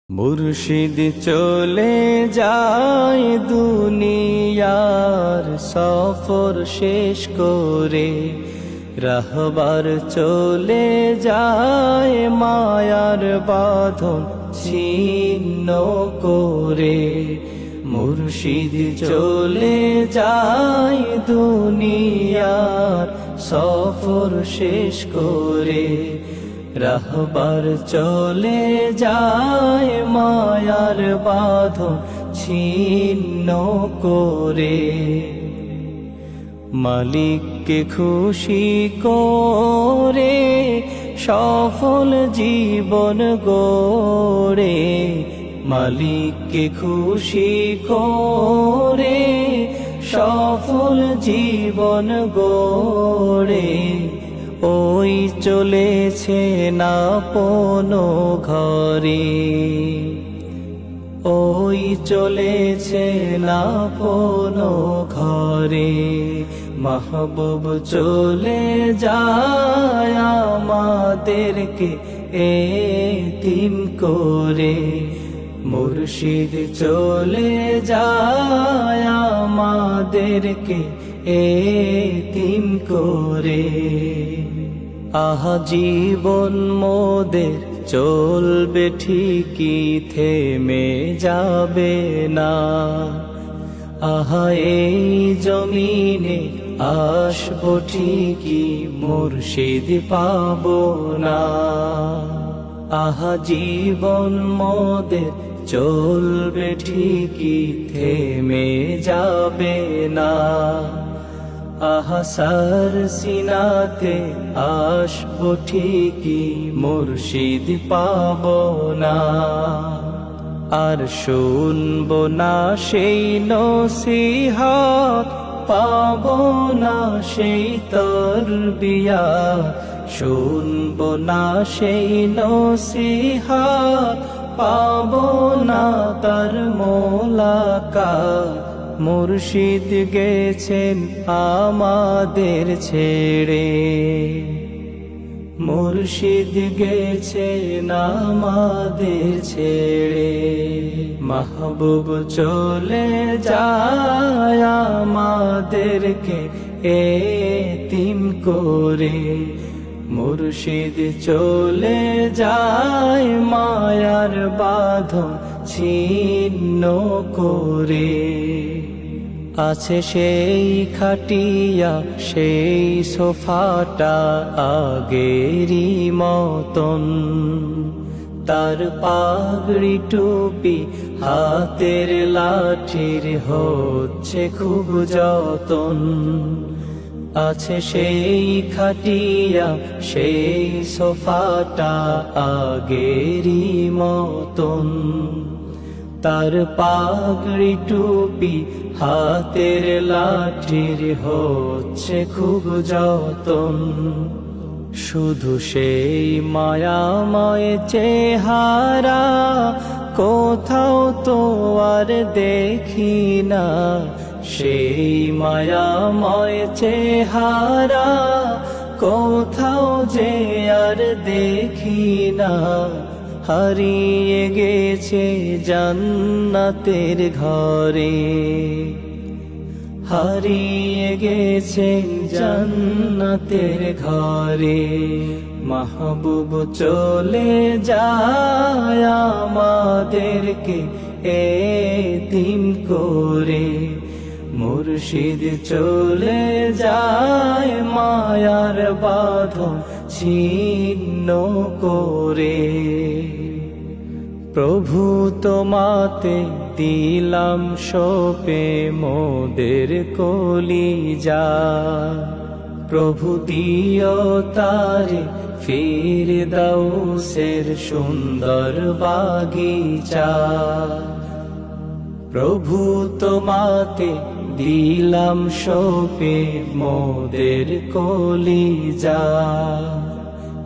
মুর্শিদ চলে যায় দুনিয়ার সফর শেষ করে, রাহবার চলে যায় মায়ার বাঁধন ছিন্ন করে। মুর্শিদ চলে যায় দুনিয়ার সফর শেষ করে, রাহবার চলে যায় মায়ার বাঁধন ছিন্ন করে। মালিককে খুশি করে সফল জীবন গড়ে, মালিককে খুশি করে সফল জীবন গড়ে। ওই চলেছে আপন ঘরে, ওই চলেছে আপন ঘরে। মাহবুব চলে যায় আমাদেরকে এতিম করে, মুর্শিদ চলে যায় আমাদেরকে এতিম করে। আহা জীবন মোদের চলবে ঠিকই, থেমে যাবে না। আহা এই জমিনে আসবো ঠিকই, মুর্শিদ পাবো না। আহা জীবন মোদের চলবে ঠিকই, থেমে যাবে না। আহা সার সিনাতে আসবো ঠিকই, মুর্শিদ পাবো না। আর শুনবো না সেই নসিহত, পাবো না সেই তরবিয়ত। শুনবো না সেই নসিহত, পাবো না তার মোলাকাত। মুর্শিদ গেছেন আমাদের ছেড়ে, মুর্শিদ গেছেন আমাদের ছেড়ে। মাহবুব চলে যায় আমাদেরকে এতিম করে, মুর্শিদ চলে যায় মায়ার বাঁধন ছিন্ন করে। আছে সেই খাটিয়া সেই সোফাটা আগেরই মতন, তার পাগড়ি টুপি হাতের লাঠির হচ্ছে খুব যতন। আছে সেই খাটিয়া সেই সোফাটা আগেরই মতন, তার পাগড়ি টুপি হাতের লাঠির হচ্ছে খুব যতন। শুধু সেই মায়াময় চেহারা কোথাও তো আর দেখি না, সেই মায়াময় চেহারা কোথাও যে আর দেখি না। হারিয়ে গেছে জান্নাতের ঘরে, হারিয়ে গেছে জান্নাতের ঘরে। মাহবুব চলে যায় আমাদেরকে এতিম করে, মুর্শিদ চলে যায় মায়ার বাঁধন ছিন্ন করে। প্রভু তোমাতে দিলাম সপে মোদের কলিজা, প্রভু দিও তারে ফিরদাউসের সুন্দর বাগিচা। প্রভু তোমাতে দিলাম সপে মোদের কলিজা,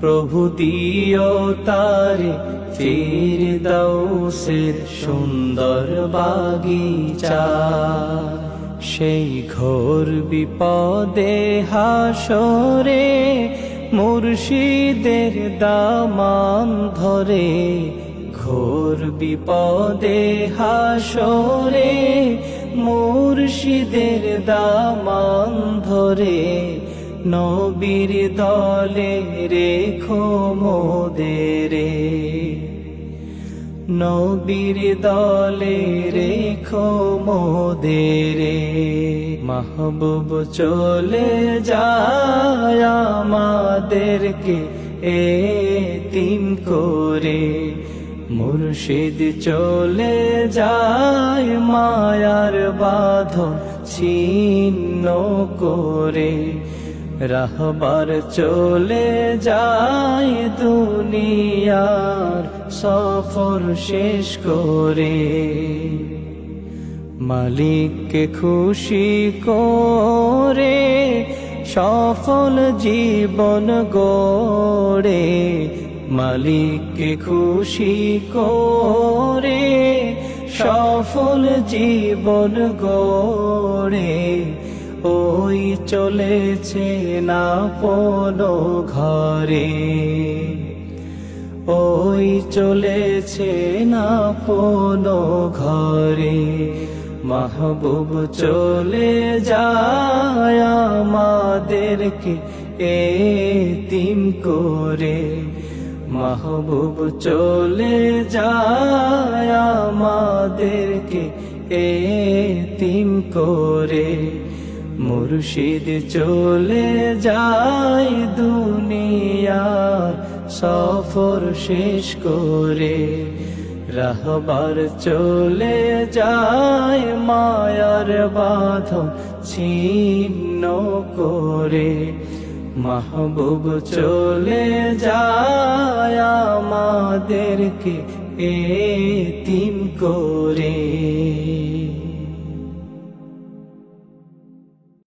প্রভু দিও তারে ফিরদাউসের সুন্দর বাগিচা। সেই ঘোর বিপদে হাসরে মুর্শিদের দামান ধরে ঘোর বিপদে হাসরে মুর্শিদের দামান ধরে নবীর দলে রেখো মোদেরে নবীর দলে রেখো মোদেরে মাহবুব চলে যায় আমাদেরকে এতিম করে মুর্শিদ চলে যায় মায়ার বাঁধন ছিন্ন করে রাহবার চলে যায় দুনিয়ার সফর শেষ করে মালিককে খুশি করে সফল জীবন গড়ে মালিককে খুশি করে সফল জীবন গড়ে ওই চলেছে না পোনো ঘরে ওই চলেছে না পোনো ঘরে মাহবুব চলে যায় আমাদেরকে এতিম করে মাহবুব চলে যায় আমাদেরকে এতিম করে মুর্শিদ চলে যায় দুনিয়ার সফর শেষ করে রাহবার চলে যায় মায়ার বাঁধন ছিন্ন করে মাহবুব চলে যায় আমাদেরকে এতিম করে।